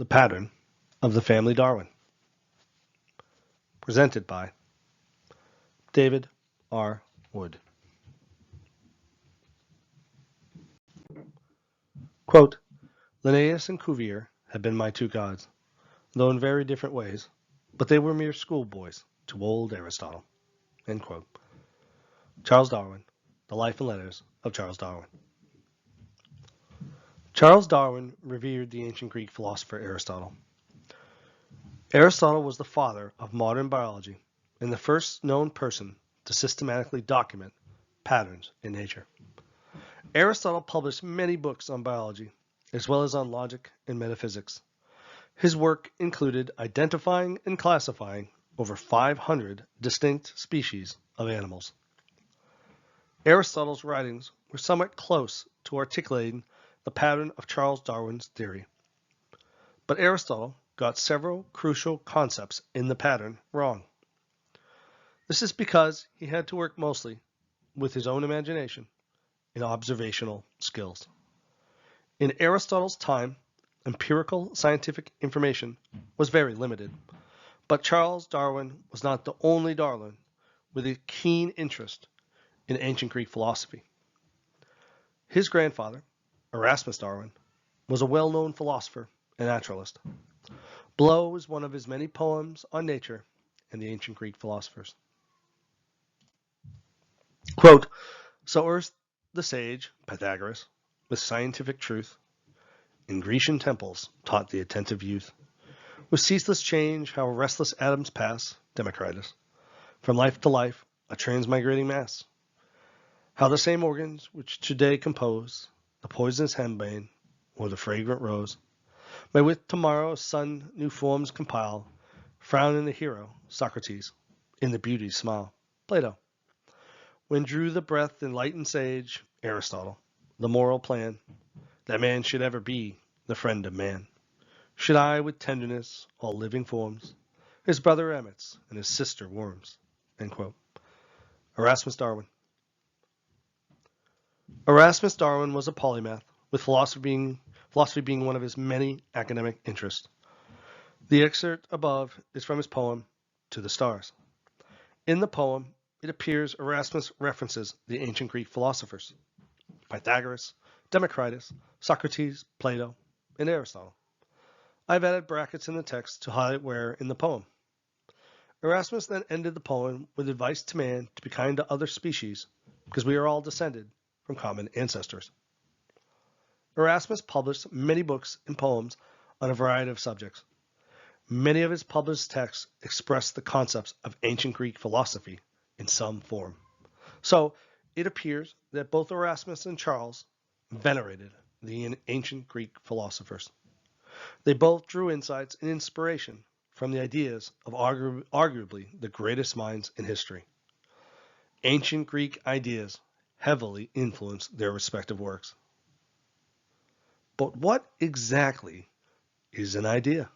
The Pattern of the Family Darwin. Presented by David R. Wood. Quote, Linnaeus and Cuvier had been my two gods, though in very different ways, but they were mere schoolboys to old Aristotle. End quote. Charles Darwin, The Life and Letters of Charles Darwin. Charles Darwin revered the ancient Greek philosopher Aristotle. Aristotle was the father of modern biology and the first known person to systematically document patterns in nature. Aristotle published many books on biology, as well as on logic and metaphysics. His work included identifying and classifying over 500 distinct species of animals. Aristotle's writings were somewhat close to articulating the pattern of Charles Darwin's theory. But Aristotle got several crucial concepts in the pattern wrong. This is because he had to work mostly with his own imagination and observational skills. In Aristotle's time, empirical scientific information was very limited, but Charles Darwin was not the only Darwin with a keen interest in ancient Greek philosophy. His grandfather, Erasmus Darwin, was a well-known philosopher and naturalist. Below is one of his many poems on nature and the ancient Greek philosophers. Quote, So erst the sage, Pythagoras, with scientific truth, in Grecian temples taught the attentive youth. With ceaseless change, how restless atoms pass, Democritus, from life to life, a transmigrating mass. How the same organs which today compose the poisonous henbane or the fragrant rose, may with tomorrow's sun new forms compile, frown in the hero, Socrates, in the beauty's smile, Plato. When drew the breath enlightened sage, Aristotle, the moral plan, that man should ever be the friend of man. Should I with tenderness all living forms, his brother emmets and his sister worms. End quote. Erasmus Darwin. Erasmus Darwin was a polymath, with philosophy being one of his many academic interests. The excerpt above is from his poem, To the Stars. In the poem, it appears Erasmus references the ancient Greek philosophers, Pythagoras, Democritus, Socrates, Plato, and Aristotle. I've added brackets in the text to highlight where in the poem. Erasmus then ended the poem with advice to man to be kind to other species, because we are all descended from common ancestors. Erasmus published many books and poems on a variety of subjects. Many of his published texts express the concepts of ancient Greek philosophy in some form. So it appears that both Erasmus and Charles venerated the ancient Greek philosophers. They both drew insights and inspiration from the ideas of arguably the greatest minds in history. Ancient Greek ideas heavily influenced their respective works. But what exactly is an idea?